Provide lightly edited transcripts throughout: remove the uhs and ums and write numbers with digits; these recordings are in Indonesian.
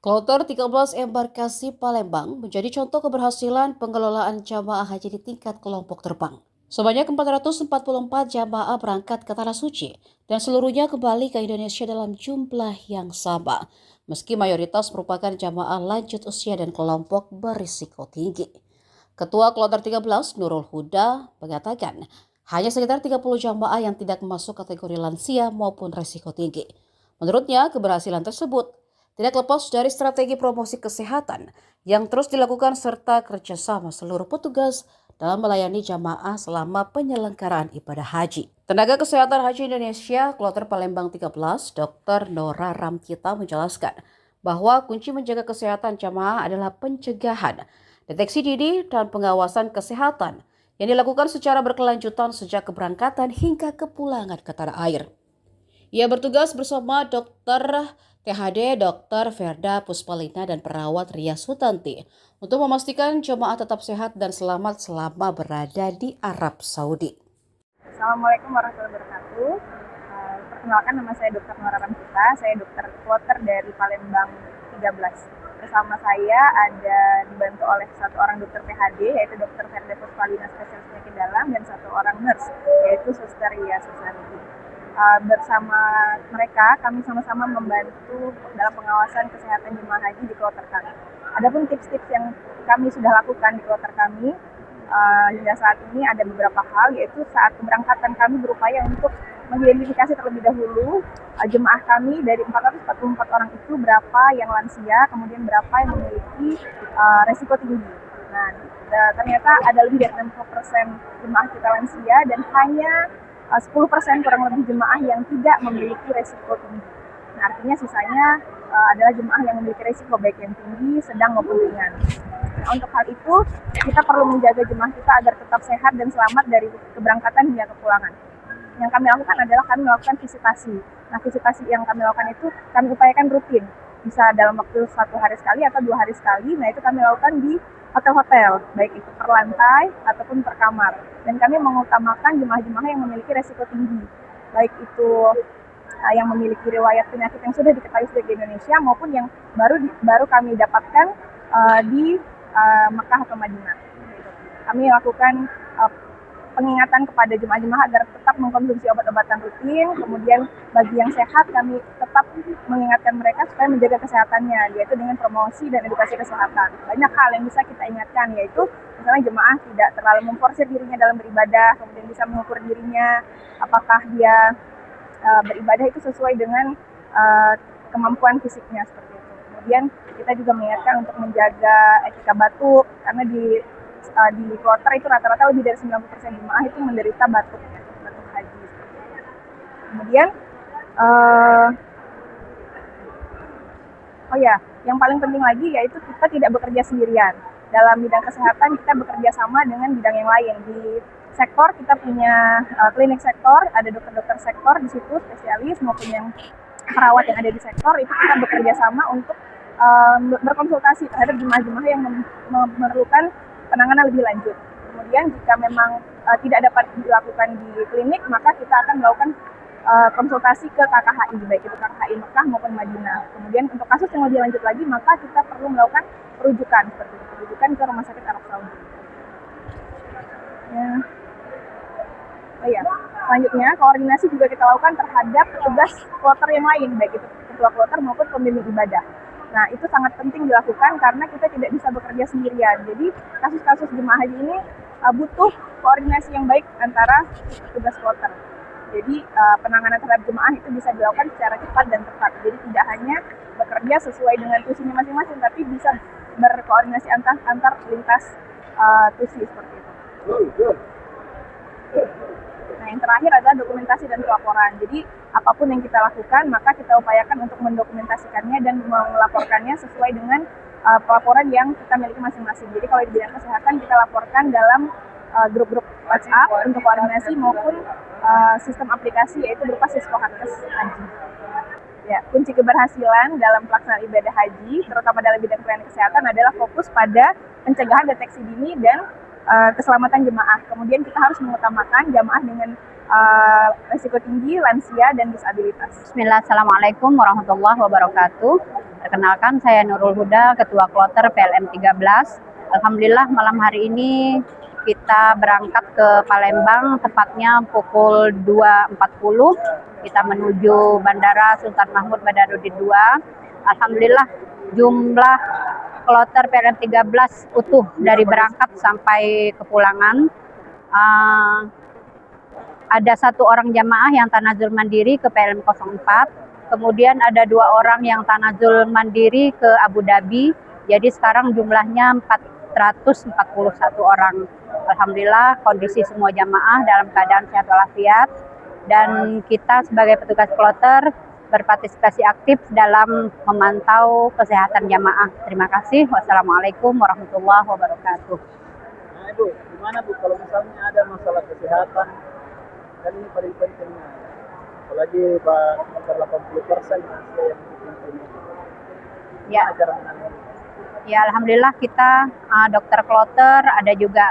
Kloter 13 embarkasi Palembang menjadi contoh keberhasilan pengelolaan jamaah haji di tingkat kelompok terbang. Sebanyak 444 jamaah berangkat ke Tanah Suci dan seluruhnya kembali ke Indonesia dalam jumlah yang sama, meski mayoritas merupakan jamaah lanjut usia dan kelompok berisiko tinggi. Ketua Kloter 13 Nurul Huda mengatakan hanya sekitar 30 jamaah yang tidak masuk kategori lansia maupun risiko tinggi. Menurutnya, keberhasilan tersebut tidak lepas dari strategi promosi kesehatan yang terus dilakukan serta kerjasama seluruh petugas dalam melayani jamaah selama penyelenggaraan ibadah haji. Tenaga Kesehatan Haji Indonesia, Kloter Palembang 13, Dr. Nora Ramkita menjelaskan bahwa kunci menjaga kesehatan jamaah adalah pencegahan, deteksi dini, dan pengawasan kesehatan yang dilakukan secara berkelanjutan sejak keberangkatan hingga kepulangan ke tanah air. Ia bertugas bersama Dr. THD Dr. Verda Puspalina dan perawat Ria Sutanti untuk memastikan jemaah tetap sehat dan selamat selama berada di Arab Saudi. Assalamualaikum warahmatullahi wabarakatuh. Perkenalkan, nama saya Dr. Nora Ramkita, saya dokter kloter dari Palembang 13. Bersama saya ada dibantu oleh satu orang dokter PHD, yaitu Dr. Verda Puspalina spesialis penyakit dalam, dan satu orang nurse, yaitu Suster Ria Susanti. Bersama mereka, kami sama-sama membantu dalam pengawasan kesehatan jemaah haji di kloter kami. Adapun tips-tips yang kami sudah lakukan di kloter kami, hingga saat ini ada beberapa hal, yaitu saat keberangkatan kami berupaya untuk mengidentifikasi terlebih dahulu jemaah kami dari 444 orang itu berapa yang lansia, kemudian berapa yang memiliki resiko tinggi. Nah, ternyata ada lebih dari 60% jemaah kita lansia dan hanya 10% kurang lebih jemaah yang tidak memiliki resiko tinggi. Nah, artinya sisanya adalah jemaah yang memiliki resiko baik yang tinggi, sedang maupun ringan. Nah, untuk hal itu kita perlu menjaga jemaah kita agar tetap sehat dan selamat dari keberangkatan hingga kepulangan. Yang kami lakukan adalah kami melakukan visitasi. Nah, visitasi yang kami lakukan itu kami upayakan rutin, bisa dalam waktu 1 hari sekali atau 2 hari sekali. Nah, itu kami lakukan di hotel-hotel, baik itu per lantai ataupun per kamar. Dan kami mengutamakan jemaah-jemaah yang memiliki resiko tinggi, baik itu yang memiliki riwayat penyakit yang sudah diketahui di Indonesia maupun yang baru kami dapatkan di Mekah atau Madinah. Kami lakukan pengingatan kepada jemaah-jemaah agar tetap mengkonsumsi obat-obatan rutin. Kemudian bagi yang sehat, kami tetap mengingatkan mereka supaya menjaga kesehatannya, yaitu dengan promosi dan edukasi kesehatan. Banyak hal yang bisa kita ingatkan, yaitu misalnya jemaah tidak terlalu memforsir dirinya dalam beribadah, kemudian bisa mengukur dirinya apakah dia beribadah itu sesuai dengan kemampuan fisiknya, seperti itu. Kemudian kita juga mengingatkan untuk menjaga etika batuk, karena di kloter itu rata-rata lebih dari 90% jemaah itu menderita batuk haji. Kemudian yang paling penting lagi yaitu kita tidak bekerja sendirian. Dalam bidang kesehatan kita bekerja sama dengan bidang yang lain. Di sektor kita punya klinik sektor, ada dokter-dokter sektor di situ, spesialis maupun yang perawat yang ada di sektor, itu kita bekerja sama untuk berkonsultasi terhadap jemaah-jemaah yang memerlukan penanganan lebih lanjut. Kemudian jika memang tidak dapat dilakukan di klinik, maka kita akan melakukan konsultasi ke KKHI, baik itu KKHI Mekah maupun Madinah. Kemudian untuk kasus yang lebih lanjut lagi, maka kita perlu melakukan perujukan, seperti itu, perujukan ke Rumah Sakit Arab Saudi. Selanjutnya koordinasi juga kita lakukan terhadap petugas kloter yang lain, baik itu ketua kloter maupun pembimbing ibadah. Nah, itu sangat penting dilakukan karena kita tidak bisa bekerja sendirian. Jadi kasus-kasus jemaah haji ini butuh koordinasi yang baik antara petugas kloter. Jadi penanganan terhadap jemaah itu bisa dilakukan secara cepat dan tepat. Jadi tidak hanya bekerja sesuai dengan tusinya masing-masing, tapi bisa berkoordinasi antar lintas tusi, seperti itu. Nah, yang terakhir adalah dokumentasi dan pelaporan. Jadi apapun yang kita lakukan, maka kita upayakan untuk mendokumentasikannya dan melaporkannya sesuai dengan pelaporan yang kita miliki masing-masing. Jadi kalau di bidang kesehatan kita laporkan dalam grup-grup WhatsApp untuk koordinasi maupun sistem aplikasi, yaitu berupa Siskohankes Haji. Ya, kunci keberhasilan dalam pelaksanaan ibadah haji, terutama dalam bidang pelayanan kesehatan, adalah fokus pada pencegahan, deteksi dini, dan keselamatan jemaah. Kemudian kita harus mengutamakan jemaah dengan risiko tinggi, lansia, dan disabilitas. Bismillah, Assalamualaikum warahmatullahi wabarakatuh. Perkenalkan, saya Nurul Huda, Ketua Kloter PLM 13. Alhamdulillah malam hari ini kita berangkat ke Palembang, tepatnya pukul 2.40. Kita menuju Bandara Sultan Mahmud Badarudin II. Alhamdulillah jumlah Kloter PLM 13 utuh dari berangkat sampai kepulangan. Ada 1 orang jamaah yang tanazul mandiri ke PLM 04. Kemudian ada 2 orang yang tanazul mandiri ke Abu Dhabi. Jadi sekarang jumlahnya 441 orang. Alhamdulillah kondisi semua jamaah dalam keadaan sehat walafiat. Dan kita sebagai petugas kloter berpartisipasi aktif dalam memantau kesehatan jamaah. Terima kasih. Wassalamualaikum warahmatullahi wabarakatuh. Nah Ibu, gimana Bu kalau misalnya ada masalah kesehatan? Kan ini paling pentingnya. Apalagi sekitar 80% lansia yang dipimpin. Ya. Cara menangani. Ya, alhamdulillah kita dokter kloter, ada juga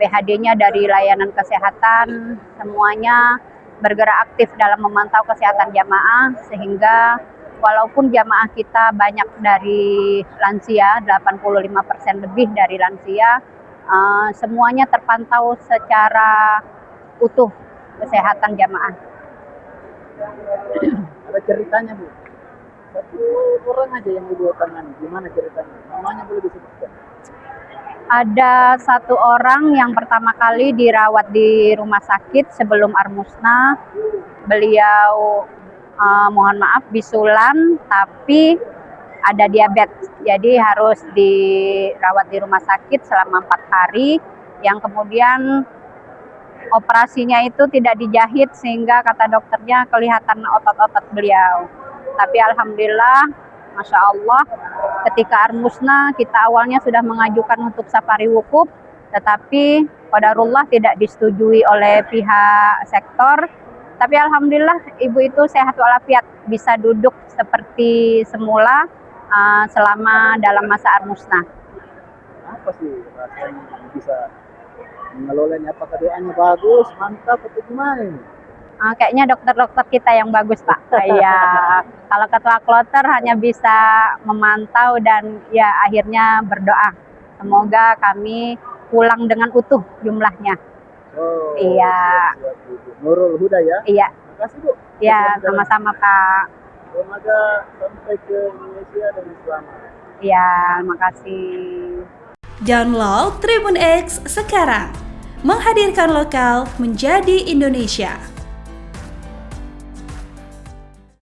PHD-nya dari layanan kesehatan, semuanya bergerak aktif dalam memantau kesehatan jamaah, sehingga walaupun jamaah kita banyak dari lansia, 85% lebih dari lansia, semuanya terpantau secara utuh kesehatan jamaah. Ada ceritanya Bu? 1 orang aja yang Ibu tangani, gimana ceritanya? Namanya boleh disebutkan? Ada 1 orang yang pertama kali dirawat di rumah sakit sebelum Armusna. Beliau mohon maaf bisulan tapi ada diabetes, jadi harus dirawat di rumah sakit selama 4 hari. Yang kemudian operasinya itu tidak dijahit sehingga kata dokternya kelihatan otot-otot beliau. Tapi alhamdulillah, Masya Allah, ketika Armusna kita awalnya sudah mengajukan untuk safari wukuf, tetapi qadarullah tidak disetujui oleh pihak sektor. Tapi alhamdulillah ibu itu sehat walafiat, bisa duduk seperti semula selama dalam masa Armusna. Apa sih rasanya bisa mengelolanya? Apakah doanya bagus, mantap, atau gimana ini? Kayaknya dokter-dokter kita yang bagus Pak. Iya, kalau ketua kloter hanya bisa memantau dan ya akhirnya berdoa. Semoga kami pulang dengan utuh jumlahnya. Oh, Iya. siap. Nurul Huda ya? Iya. Makasih Bu. Ya, sama-sama Pak. Semoga sampai ke Indonesia dan selamat. Iya, makasih. Download Tribun X sekarang, menghadirkan lokal menjadi Indonesia.